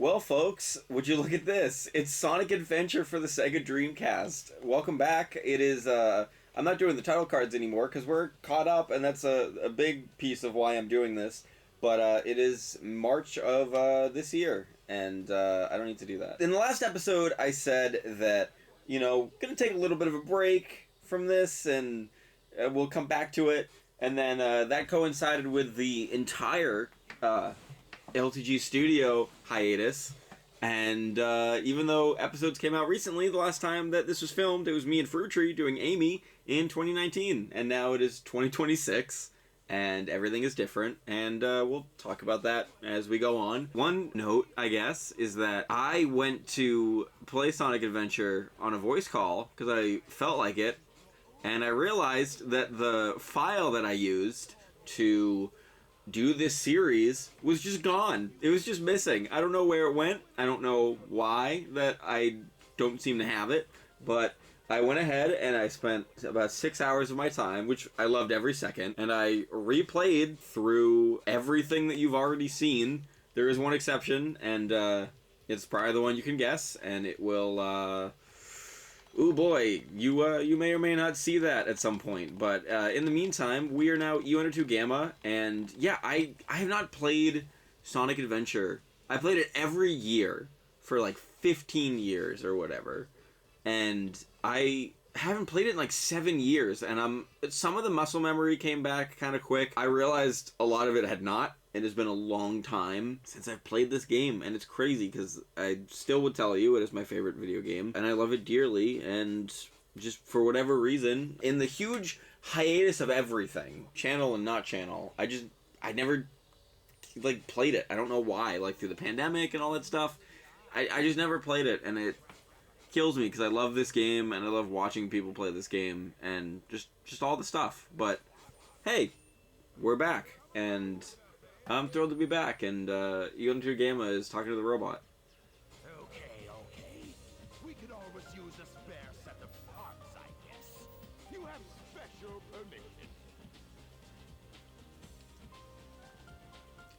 Well, folks, would you look at this? It's Sonic Adventure for the Sega Dreamcast. Welcome back. It is, I'm not doing the title cards anymore because we're caught up, and that's a big piece of why I'm doing this. But it is March of this year, and I don't need to do that. In the last episode, I said that, gonna take a little bit of a break from this, and we'll come back to it. And then that coincided with the entire LTG Studio hiatus, and even though episodes came out recently, the last time that this was filmed, it was me and Fruit Tree doing Amy in 2019, and now it is 2026, and everything is different, and we'll talk about that as we go on. One note, I guess, is that I went to play Sonic Adventure on a voice call, because I felt like it, and I realized that the file that I used to do this series was just gone. It was just missing. I don't know where it went. I don't know why that I don't seem to have it, but I went ahead and I spent about 6 hours of my time, which I loved every second, and I replayed through everything that you've already seen. There is one exception, and it's probably the one you can guess, and it will ooh boy, you may or may not see that at some point, but in the meantime, we are now U-2 Gamma, and yeah, I have not played Sonic Adventure. I played it every year for like 15 years or whatever, and I haven't played it in like 7 years, and some of the muscle memory came back kind of quick. I realized a lot of it had not. It has been a long time since I've played this game, and it's crazy because I still would tell you it is my favorite video game, and I love it dearly, and just for whatever reason, in the huge hiatus of everything, channel and not channel, I never, like, played it. I don't know why, like, through the pandemic and all that stuff, I just never played it, and it kills me because I love this game, and I love watching people play this game, and just all the stuff, but hey, we're back, and I'm thrilled to be back, and U-2 Gamma is talking to the robot. Okay. We could always use a spare set of parts, I guess. You have special permission.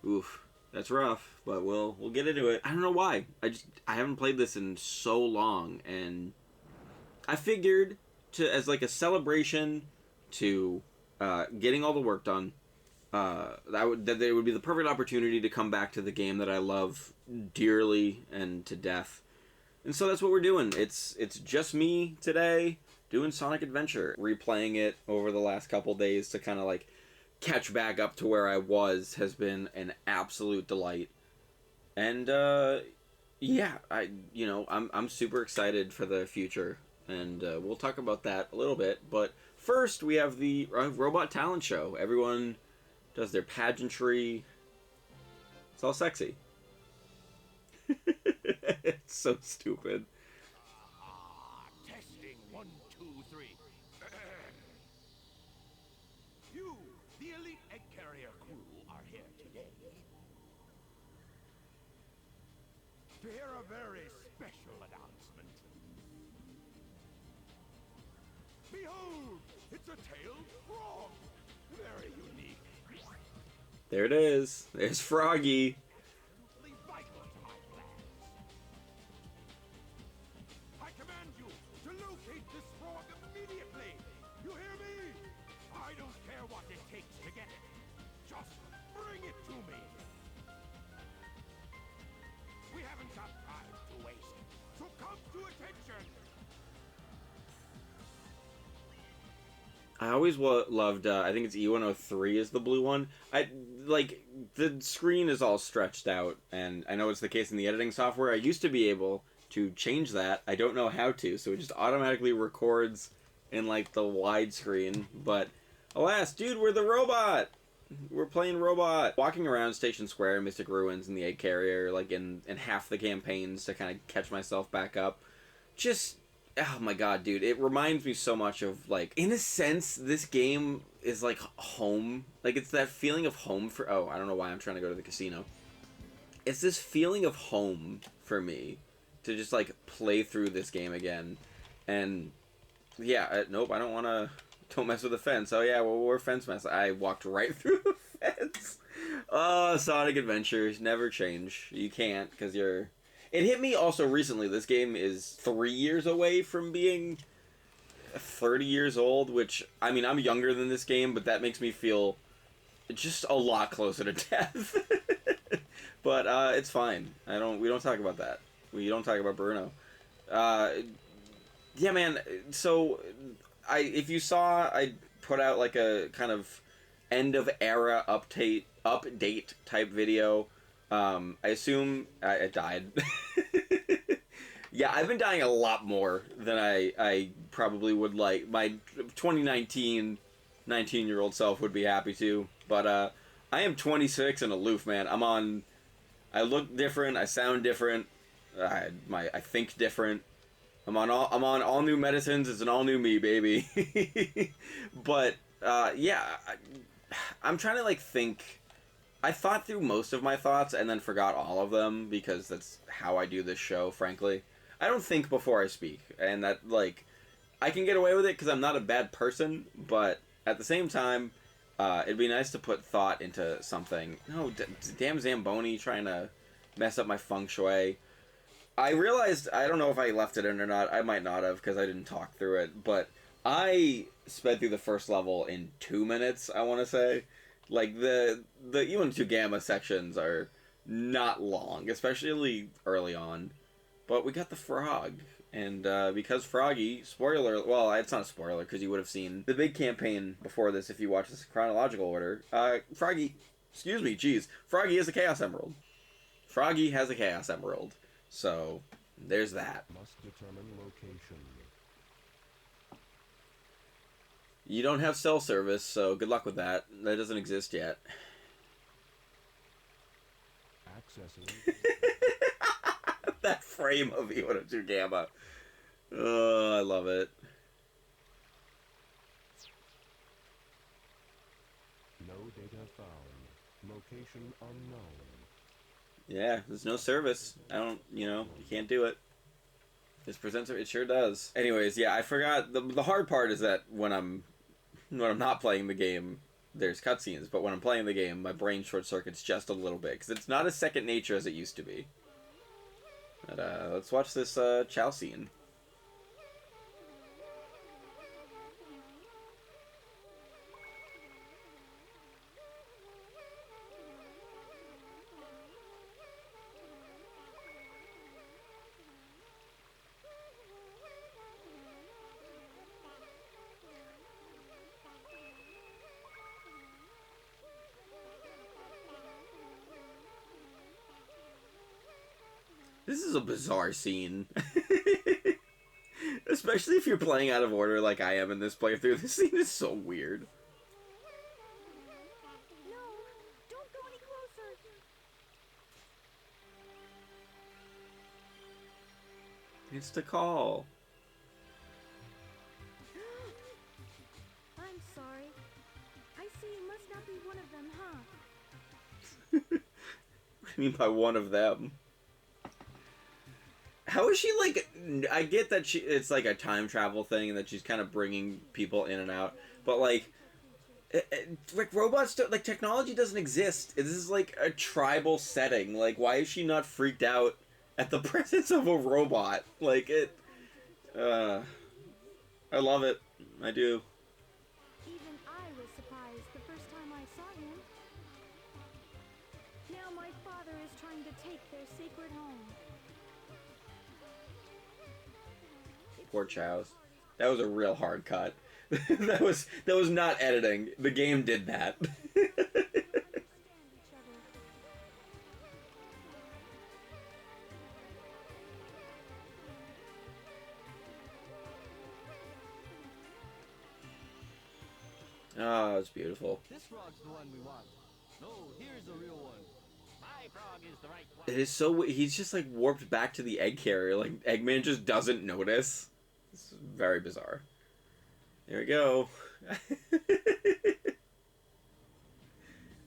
Oof, that's rough, but we'll get into it. I don't know why. I haven't played this in so long, and I figured as like a celebration to getting all the work done, that it would be the perfect opportunity to come back to the game that I love dearly and to death. And so that's what we're doing. It's just me today doing Sonic Adventure, replaying it over the last couple days to kind of like catch back up to where I was has been an absolute delight. And yeah, I'm super excited for the future, and we'll talk about that a little bit. But first, we have the Robot Talent Show. Everyone does their pageantry. It's all sexy. It's so stupid. Testing 1, 2, 3. You, the elite egg carrier crew, are here today to hear a very special announcement. Behold, it's a tailed frog. Very unique. There it is. There's Froggy. Absolutely vital to my plans. I command you to locate this frog immediately. You hear me? I don't care what it takes to get it. Just bring it to me. We haven't got time to waste, so come to attention. I always loved, I think it's E103 is the blue one. The screen is all stretched out, and I know it's the case in the editing software. I used to be able to change that. I don't know how to, so it just automatically records in, like, the widescreen. But, alas, dude, we're the robot! We're playing robot. Walking around Station Square, Mystic Ruins, and the Egg Carrier, like, in half the campaigns to kind of catch myself back up. Just, oh my god, dude, it reminds me so much of, like, in a sense, this game is like home. Like, it's that feeling of home for, I don't know why I'm trying to go to the casino. It's this feeling of home for me to just, like, play through this game again. And, yeah, nope, I don't want to Don't mess with the fence. Oh yeah, well, we're fence mess. I walked right through the fence. Oh, Sonic Adventures never change. You can't, because you're... It hit me also recently. This game is 3 years away from being 30 years old, which, I mean, I'm younger than this game, but that makes me feel just a lot closer to death. But it's fine. We don't talk about that. We don't talk about Bruno. Yeah, man. So, if you saw, I put out like a kind of end of era update type video. I assume I died. Yeah, I've been dying a lot more than I probably would like. My 2019 19-year-old self would be happy to. But I am 26 and aloof, man. I look different. I sound different. I think different. I'm on all new medicines. It's an all new me, baby. But yeah, I'm trying to like think. I thought through most of my thoughts and then forgot all of them because that's how I do this show. Frankly, I don't think before I speak, and that like I can get away with it because I'm not a bad person. But at the same time, it'd be nice to put thought into something. No, damn Zamboni trying to mess up my feng shui. I realized, I don't know if I left it in or not. I might not have because I didn't talk through it. But I sped through the first level in 2 minutes, I want to say. Like, the UN2 Gamma sections are not long, especially early on. But we got the frog. And because Froggy, spoiler, well, it's not a spoiler because you would have seen the big campaign before this if you watch this in chronological order. Froggy has a Chaos Emerald. Froggy has a Chaos Emerald. So, there's that. Must determine location. You don't have cell service, so good luck with that. That doesn't exist yet. Accessing. That frame of UN2 Gamma. Oh, I love it. No data found. Location unknown. Yeah, there's no service. You can't do it. This presenter, it sure does. Anyways, yeah, I forgot. The hard part is that when I'm not playing the game, there's cutscenes. But when I'm playing the game, my brain short circuits just a little bit. Because it's not as second nature as it used to be. But let's watch this Chao scene. This is a bizarre scene. Especially if you're playing out of order like I am in this playthrough. This scene is so weird. No, don't go any closer. It's the call. I'm sorry. I see you must not be one of them, huh? What do you mean by one of them? How is she like... I get that it's like a time travel thing and that she's kind of bringing people in and out. But like robots don't... Like, technology doesn't exist. This is like a tribal setting. Like, why is she not freaked out at the presence of a robot? Like, I love it. I do. Even I was surprised the first time I saw him. Now my father is trying to take their sacred home. Poor Chow's. That was a real hard cut. that was not editing. The game did that. Oh, it's beautiful. This frog's the one we want. No, here's the real one. My frog is the right one. It is so... He's just like warped back to the egg carrier. Like, Eggman just doesn't notice. It's very bizarre. There we go.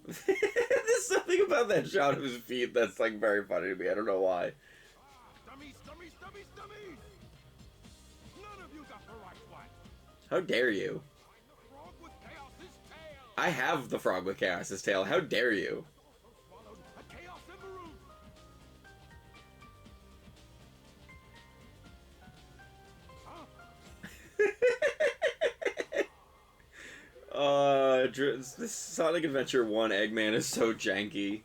There's something about that shot of his feet that's like very funny to me. I don't know why. Dummies, dummies, dummies, dummies! None of you got the right one. How dare you? I have the frog with Chaos's tail. How dare you? Swallowed a Chaos Emerald. Huh? This Sonic Adventure 1 Eggman is so janky.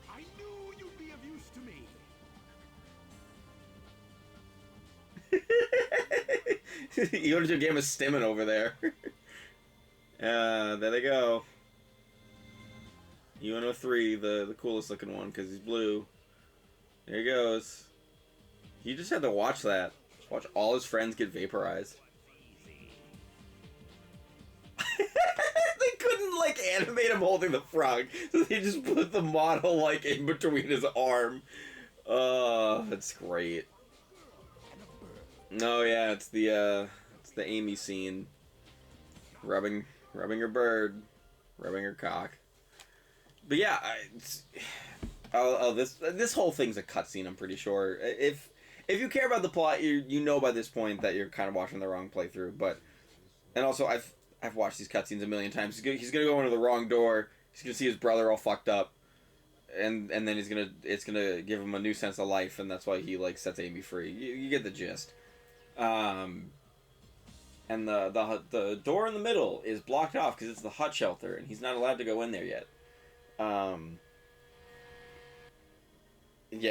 I knew you'd be of use to me. You go to a game of Stimmin over there. There they go. UNO3, the coolest looking one, because he's blue. There he goes. He just had to watch that. Watch all his friends get vaporized. They couldn't, like, animate him holding the frog, so they just put the model, like, in between his arm. That's great. Oh yeah, it's the Amy scene. Rubbing her bird, rubbing her cock. But yeah, this whole thing's a cutscene. I'm pretty sure. If you care about the plot, you know by this point that you're kind of watching the wrong playthrough. But and also I've watched these cutscenes a million times. He's gonna go into the wrong door. He's gonna see his brother all fucked up, and then it's gonna give him a new sense of life, and that's why he like sets Amy free. You get the gist. And the door in the middle is blocked off because it's the hut shelter, and he's not allowed to go in there yet. Yeah,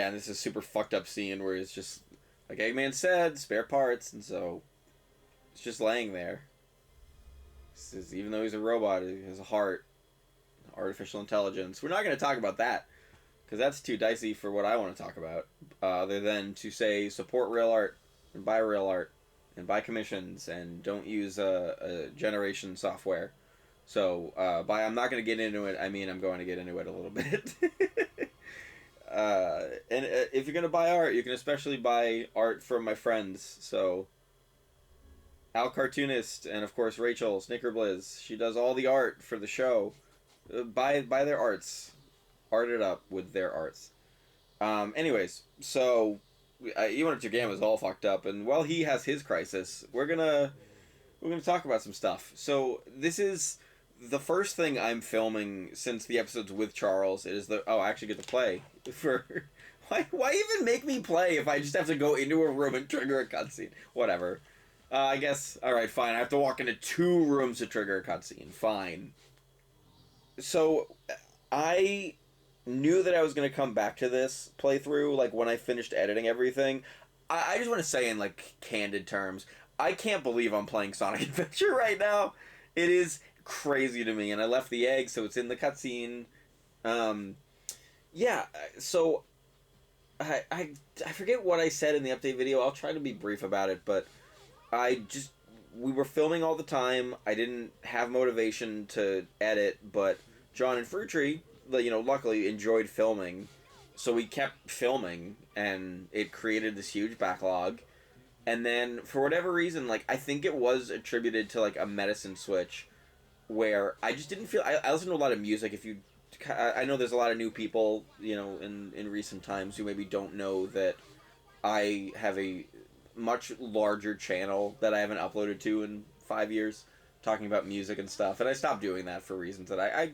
and this is a super fucked up scene where it's just, like Eggman said, spare parts, and so it's just laying there. Even though he's a robot, he has a heart, artificial intelligence. We're not going to talk about that, because that's too dicey for what I want to talk about, other than to say support real art, and buy real art, and buy commissions, and don't use a generation software. So, I'm not going to get into it. I mean, I'm going to get into it a little bit. And if you're going to buy art, you can especially buy art from my friends. So, Al Cartoonist, and of course Rachel, Snickerblizz. She does all the art for the show. Buy their arts. Art it up with their arts. Anyways, so E102 is all fucked up, and while he has his crisis, we're gonna talk about some stuff. So this is the first thing I'm filming since the episodes with Charles. It is I actually get to play for. Why even make me play if I just have to go into a room and trigger a cutscene? Whatever. I guess. All right, fine. I have to walk into 2 rooms to trigger a cutscene. Fine. So I knew that I was going to come back to this playthrough, like, when I finished editing everything. I just want to say in, like, candid terms, I can't believe I'm playing Sonic Adventure right now. It is crazy to me, and I left the egg, so it's in the cutscene. Yeah, so I forget what I said in the update video. I'll try to be brief about it, but we were filming all the time. I didn't have motivation to edit, but John and Fruittree, luckily enjoyed filming, so we kept filming, and it created this huge backlog. And then, for whatever reason, like, I think it was attributed to, like, a medicine switch, where I just didn't feel... I listen to a lot of music. I know there's a lot of new people, in recent times who maybe don't know that I have a much larger channel that I haven't uploaded to in 5 years, talking about music and stuff, and I stopped doing that for reasons that I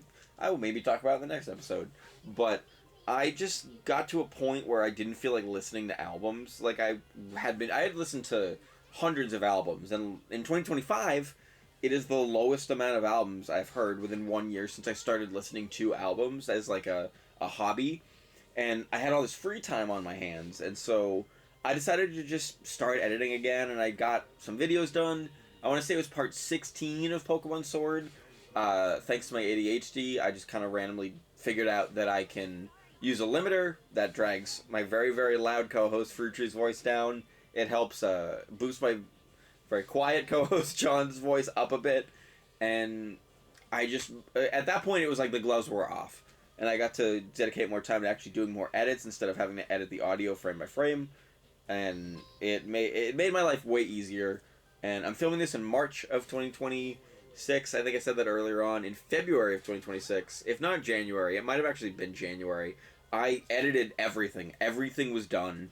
will maybe talk about in the next episode. But I just got to a point where I didn't feel like listening to albums. Like, I had listened to hundreds of albums, and in 2025, it is the lowest amount of albums I've heard within 1 year since I started listening to albums as, like, a hobby. And I had all this free time on my hands, and so I decided to just start editing again, and I got some videos done. I want to say it was part 16 of Pokemon Sword. Thanks to my ADHD, I just kind of randomly figured out that I can use a limiter that drags my very, very loud co-host Fruittree's voice down. It helps boost my very quiet co-host John's voice up a bit. And I just... At that point, it was like the gloves were off. And I got to dedicate more time to actually doing more edits instead of having to edit the audio frame by frame. And it made my life way easier. And I'm filming this in March of 2026. I think I said that earlier on. In February of 2026. If not January. It might have actually been January. I edited everything. Everything was done.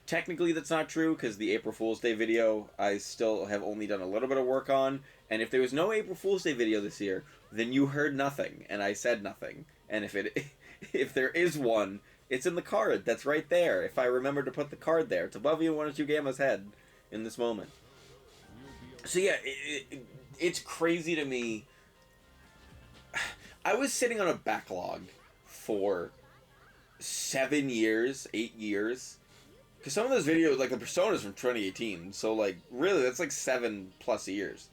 Technically, that's not true because the April Fool's Day video I still have only done a little bit of work on. And if there was no April Fool's Day video this year, then you heard nothing and I said nothing. And if there is one, it's in the card. That's right there. If I remember to put the card there, it's above Iwanachu Gamma's head in this moment. So yeah, it's crazy to me. I was sitting on a backlog for 7 years, 8 years. Because some of those videos, like the Persona's from 2018, so like really that's like 7+ years.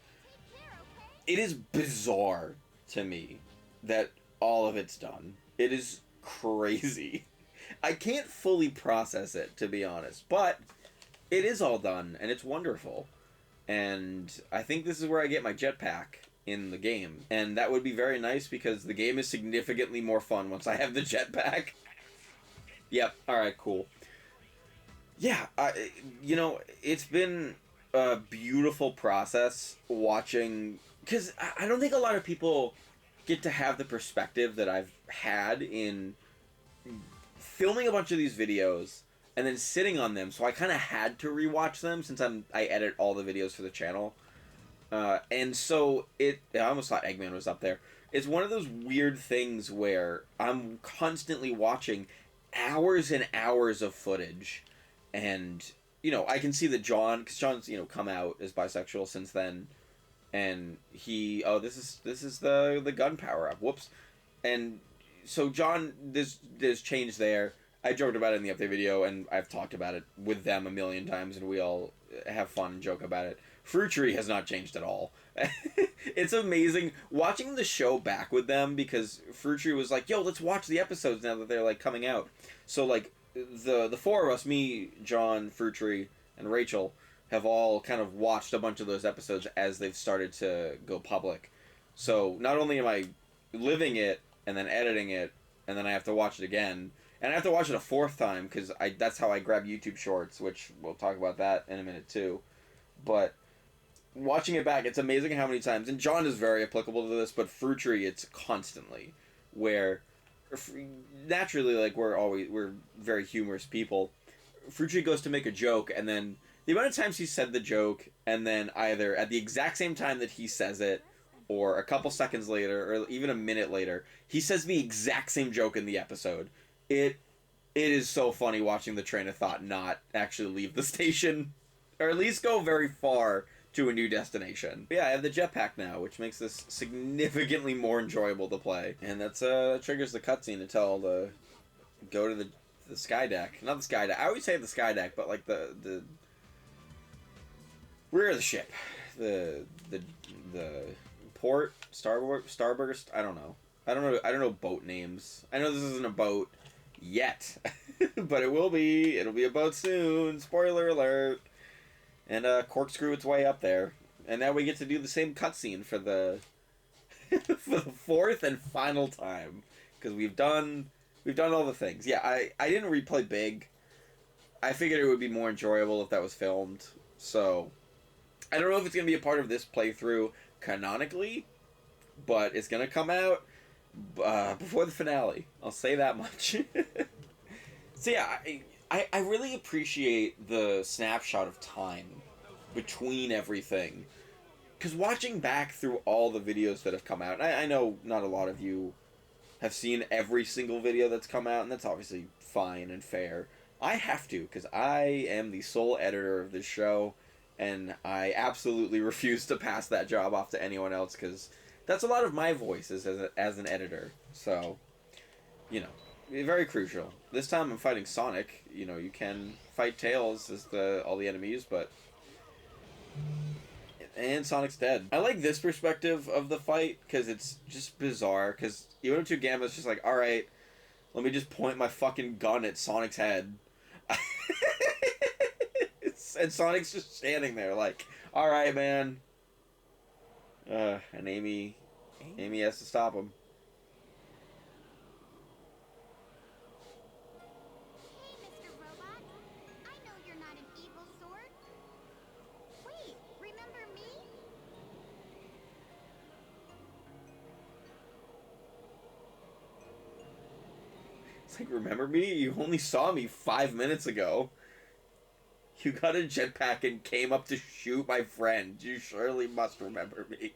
It is bizarre to me that all of it's done. It is crazy. I can't fully process it, to be honest, but it is all done and it's wonderful. And I think this is where I get my jetpack in the game, and that would be very nice because the game is significantly more fun once I have the jetpack. Yep. All right. Cool. Yeah, it's been a beautiful process watching, because I don't think a lot of people get to have the perspective that I've had in filming a bunch of these videos and then sitting on them, so I kind of had to rewatch them since I edit all the videos for the channel. And so I almost thought Eggman was up there. It's one of those weird things where I'm constantly watching hours and hours of footage. And, I can see that because John's, come out as bisexual since then. And this is the gun power up. Whoops. And so John, there's change there. I joked about it in the update video, and I've talked about it with them a million times, and we all have fun and joke about it. Fruit Tree has not changed at all. It's amazing watching the show back with them, because Fruit Tree was like, yo, let's watch the episodes now that they're, like, coming out. So, like, the four of us, me, John, Fruit Tree, and Rachel, have all kind of watched a bunch of those episodes as they've started to go public. So, not only am I living it, and then editing it, and then I have to watch it again, and I have to watch it a fourth time, because that's how I grab YouTube Shorts, which we'll talk about that in a minute, too. But watching it back, it's amazing how many times, and John is very applicable to this, but Fruit Tree, it's constantly, where naturally, like, we're very humorous people. Fruit Tree goes to make a joke, and then the amount of times he said the joke, and then either at the exact same time that he says it, or a couple seconds later, or even a minute later, he says the exact same joke in the episode. It is so funny watching the train of thought not actually leave the station, or at least go very far to a new destination. But yeah, I have the jetpack now, which makes this significantly more enjoyable to play. And that triggers the cutscene to tell to go to the sky deck. Not the sky deck. I always say the sky deck, but like the rear of the ship. The port, starburst, I don't know. I don't know boat names. I know this isn't a boat yet, but it will be. It'll be a boat soon. Spoiler alert. And corkscrew its way up there, and now we get to do the same cutscene for the for the fourth and final time, because we've done all the things. Yeah, I didn't replay Big. I figured it would be more enjoyable if that was filmed. So I don't know if it's gonna be a part of this playthrough canonically, but it's gonna come out before the finale. I'll say that much. So yeah, I really appreciate the snapshot of time between everything. Because watching back through all the videos that have come out, and I know not a lot of you have seen every single video that's come out, and that's obviously fine and fair. I have to, because I am the sole editor of this show, and I absolutely refuse to pass that job off to anyone else, because that's a lot of my voice as an editor. So, very crucial. This time I'm fighting Sonic. You can fight Tails as all the enemies, and Sonic's dead. I like this perspective of the fight, because it's just bizarre, because Iwanachu Gamma's just like, alright, let me just point my fucking gun at Sonic's head. And Sonic's just standing there like, alright, man. And Amy has to stop him. Hey, Mr. Robot. I know you're not an evil sort. Wait, remember me? It's like, remember me? You only saw me 5 minutes ago. You got a jetpack and came up to shoot my friend. You surely must remember me.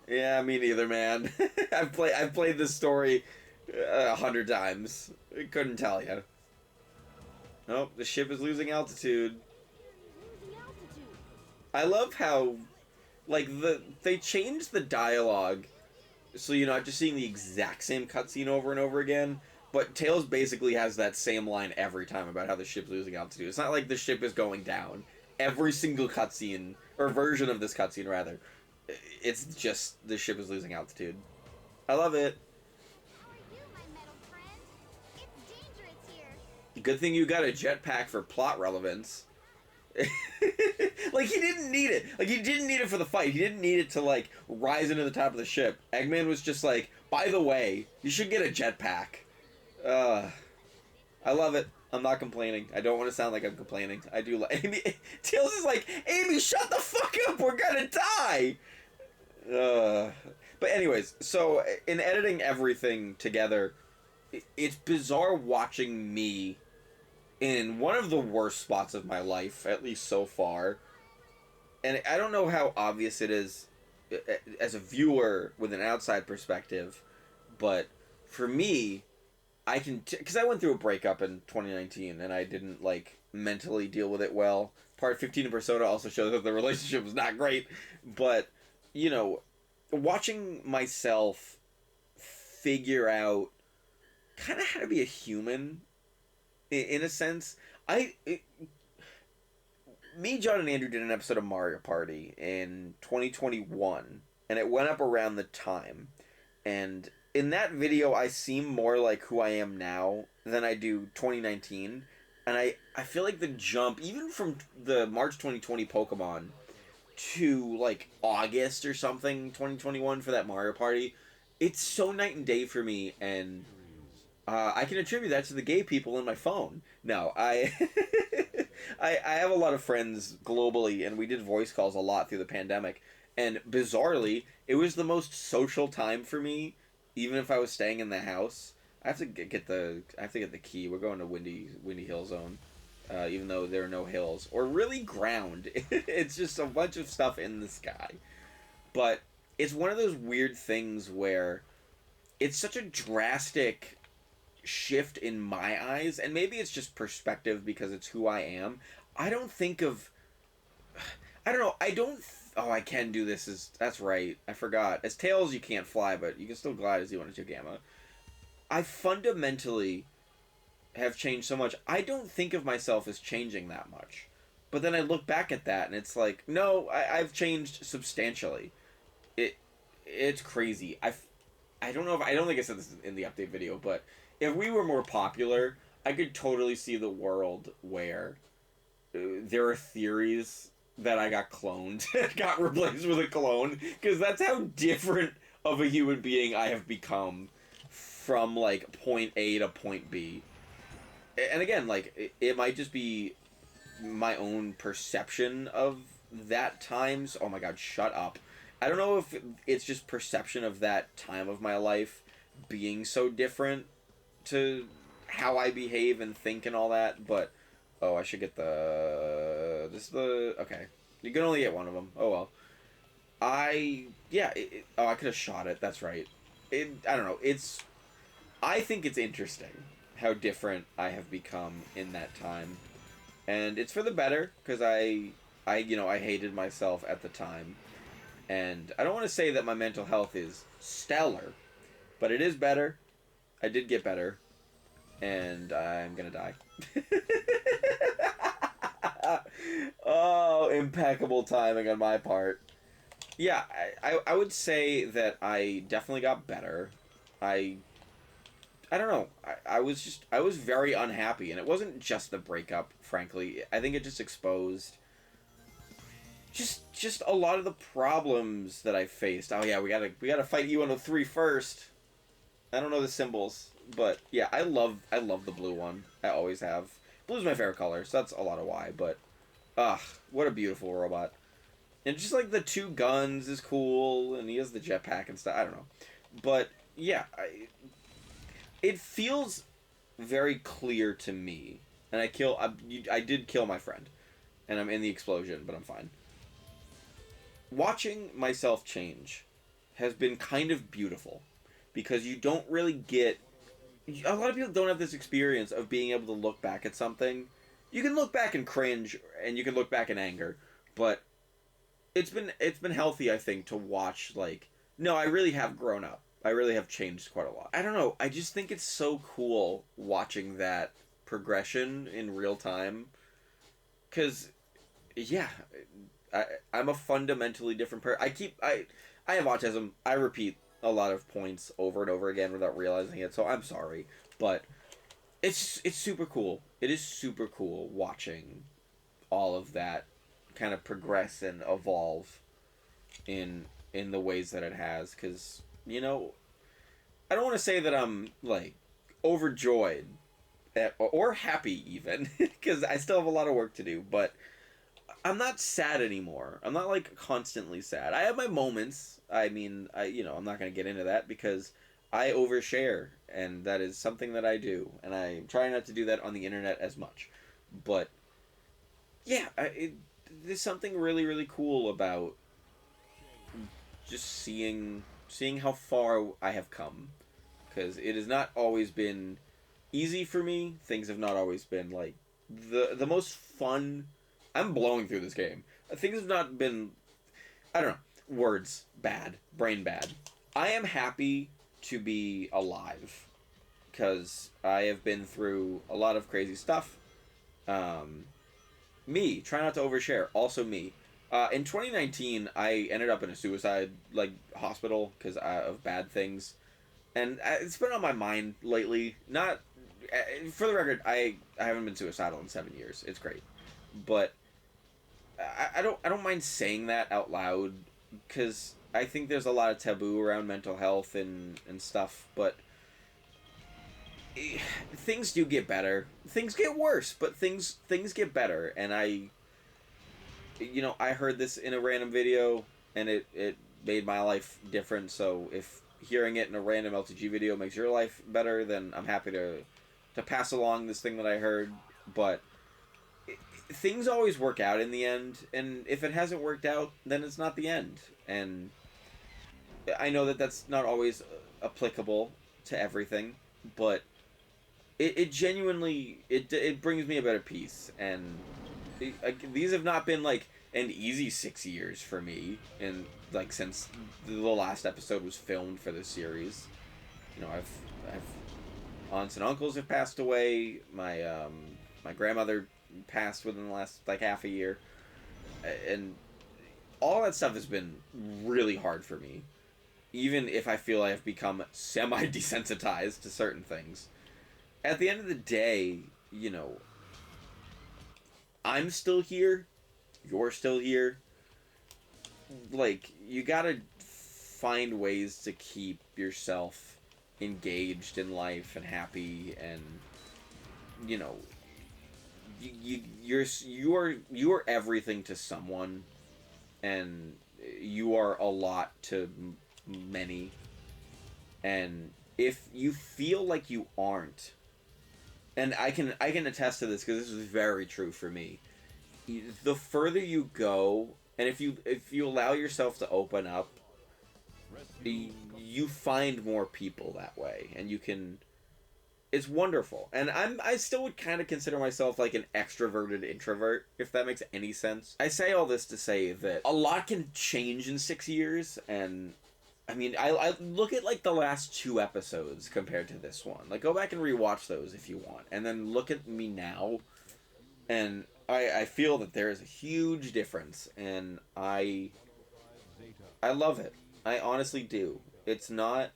Yeah, me neither, man. I've played this story 100 times. I couldn't tell you. Oh, the ship is losing altitude. Losing altitude. I love how, like, they changed the dialogue, so you're not just seeing the exact same cutscene over and over again. But Tails basically has that same line every time about how the ship's losing altitude. It's not like the ship is going down. Every single cutscene, or version of this cutscene, rather, it's just the ship is losing altitude. I love it. How are you, my metal friend? It's dangerous here. Good thing you got a jetpack for plot relevance. Like, he didn't need it. Like, he didn't need it for the fight. He didn't need it to, like, rise into the top of the ship. Eggman was just like, by the way, you should get a jetpack. I love it. I'm not complaining. I don't want to sound like I'm complaining. I do like Amy. Tails is like, Amy, shut the fuck up. We're gonna die. But anyways, so in editing everything together, it's bizarre watching me in one of the worst spots of my life, at least so far. And I don't know how obvious it is as a viewer with an outside perspective, but for me, I can, because I went through a breakup in 2019 and I didn't, like, mentally deal with it well. Part 15 of Persona also shows that the relationship was not great, but, you know, watching myself figure out kind of how to be a human, in a sense. Me, John, and Andrew did an episode of Mario Party in 2021, and it went up around the time, and in that video, I seem more like who I am now than I do 2019. And I feel like the jump, even from the March 2020 Pokemon to, like, August or something, 2021 for that Mario Party, it's so night and day for me. And I can attribute that to the gay people in my phone. No, I have a lot of friends globally, and we did voice calls a lot through the pandemic. And bizarrely, it was the most social time for me. Even if I was staying in the house, I have to get the key. We're going to Windy Hill Zone, even though there are no hills or really ground. It's just a bunch of stuff in the sky. But it's one of those weird things where it's such a drastic shift in my eyes, and maybe it's just perspective because it's who I am. I don't know. Oh, I can do this. That's right. I forgot. As Tails, you can't fly, but you can still glide as you want to Gamma. I fundamentally have changed so much. I don't think of myself as changing that much. But then I look back at that, and it's like, no, I've changed substantially. It's crazy. I don't think I said this in the update video, but if we were more popular, I could totally see the world where there are theories that I got cloned, got replaced with a clone, because that's how different of a human being I have become from, like, point A to point B. And again, like, it might just be my own perception of that times. Oh my god, shut up. I don't know if it's just perception of that time of my life being so different to how I behave and think and all that, but oh, I should get okay. You can only get one of them. Oh well. I could have shot it. That's right. I don't know. I think it's interesting how different I have become in that time, and it's for the better because I hated myself at the time, and I don't want to say that my mental health is stellar, but it is better. I did get better, and I'm gonna die. Oh, impeccable timing on my part. Yeah, I would say that I definitely got better. I don't know. I was very unhappy, and it wasn't just the breakup, frankly. I think it just exposed just a lot of the problems that I faced. Oh yeah, we gotta fight U-103 first. I don't know the symbols, but yeah, I love the blue one. I always have. Blue's my favorite color, so that's a lot of why, but what a beautiful robot. And just like the two guns is cool, and he has the jetpack and stuff. I don't know. But yeah, it feels very clear to me. And I did kill my friend. And I'm in the explosion, but I'm fine. Watching myself change has been kind of beautiful. Because you don't really get... A lot of people don't have this experience of being able to look back at something. You can look back and cringe, and you can look back in anger. But it's been healthy, I think, to watch, like... No, I really have grown up. I really have changed quite a lot. I don't know. I just think it's so cool watching that progression in real time. Because, yeah, I'm a fundamentally different person. I have autism. I repeat a lot of points over and over again without realizing it, so I'm sorry. But it's super cool. It is super cool watching all of that kind of progress and evolve in the ways that it has, because, you know, I don't want to say that I'm, like, overjoyed or happy even, because I still have a lot of work to do, but I'm not sad anymore. I'm not, like, constantly sad. I have my moments. I mean, I'm not going to get into that because I overshare, and that is something that I do, and I try not to do that on the internet as much. But, yeah, there's something really, really cool about just seeing how far I have come, because it has not always been easy for me. Things have not always been like the most fun. I'm blowing through this game. Things have not been, I don't know, words bad, brain bad. I am happy to be alive because I have been through a lot of crazy stuff. Me, try not to overshare. Also me. In 2019, I ended up in a suicide hospital because of bad things, and it's been on my mind lately. Not for the record, I haven't been suicidal in 7 years. It's great, but I don't mind saying that out loud because I think there's a lot of taboo around mental health and stuff. But things do get better. Things get worse, but things get better, and I heard this in a random video, and it made my life different, so if hearing it in a random LTG video makes your life better, then I'm happy to pass along this thing that I heard. But things always work out in the end, and if it hasn't worked out, then it's not the end. And I know that that's not always applicable to everything, but it genuinely, it brings me a better peace, and these have not been like an easy 6 years for me, and like since the last episode was filmed for this series. I've aunts and uncles have passed away. My grandmother passed within the last half a year, and all that stuff has been really hard for me. Even if I feel I have become semi desensitized to certain things, at the end of the day, I'm still here. You're still here. You gotta find ways to keep yourself engaged in life and happy, and you're everything to someone, and you are a lot to many. And if you feel like you aren't, and I can attest to this because this is very true for me. The further you go, and if you allow yourself to open up, you find more people that way, and you can. It's wonderful, and I still would kind of consider myself like an extroverted introvert, if that makes any sense. I say all this to say that a lot can change in 6 years, and I mean, I look at the last 2 episodes compared to this one. Go back and rewatch those if you want, and then look at me now, and I feel that there is a huge difference, and I love it. I honestly do. It's not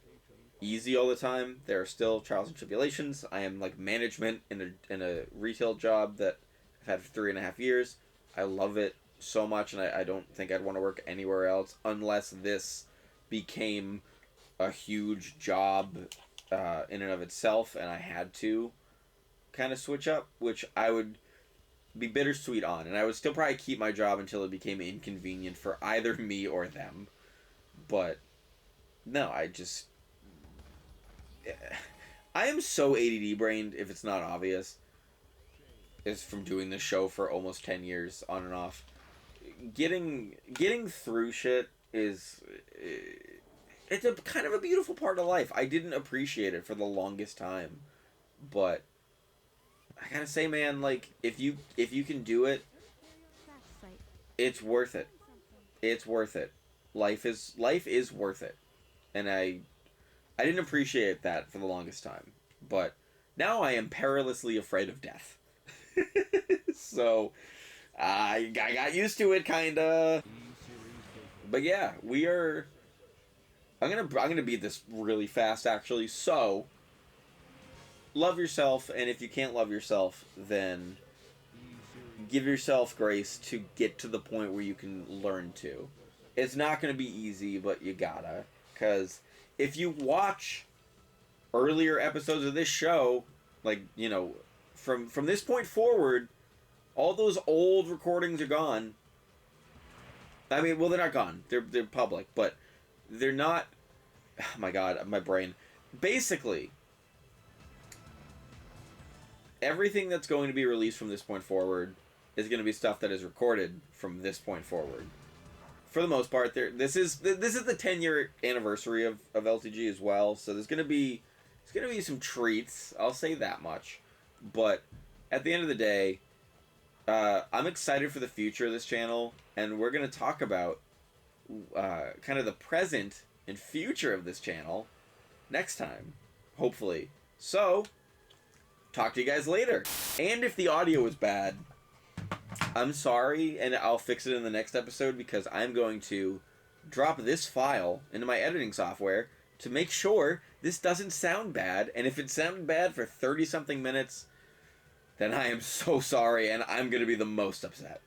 easy all the time. There are still trials and tribulations. I am management in a retail job that I've had for 3.5 years. I love it so much, and I don't think I'd want to work anywhere else unless this became a huge job in and of itself, and I had to kind of switch up, which I would be bittersweet on, and I would still probably keep my job until it became inconvenient for either me or them. But no, I am so ADD brained, if it's not obvious. It's from doing this show for almost 10 years, on and off. Getting through shit is... It's a kind of a beautiful part of life. I didn't appreciate it for the longest time. But I gotta say, man, like, if you can do it, it's worth it. It's worth it. Life is worth it. And I didn't appreciate that for the longest time. But now I am perilously afraid of death. So I got used to it, kinda. But yeah, I'm gonna beat this really fast, actually. So love yourself, and if you can't love yourself, then give yourself grace to get to the point where you can learn to. It's not gonna be easy, but you gotta. Because if you watch earlier episodes of this show, like, you know, from this point forward, all those old recordings are gone. I mean, well, they're not gone. They're public, but they're not... Oh my god, my brain. Basically, everything that's going to be released from this point forward is going to be stuff that is recorded from this point forward. For the most part, this is the 10-year anniversary of LTG as well, so there's going to be some treats. I'll say that much. But at the end of the day, I'm excited for the future of this channel, and we're going to talk about kind of the present and future of this channel next time, hopefully. So, talk to you guys later. And if the audio is bad, I'm sorry, and I'll fix it in the next episode, because I'm going to drop this file into my editing software to make sure this doesn't sound bad. And if it sounded bad for 30-something minutes, then I am so sorry, and I'm going to be the most upset.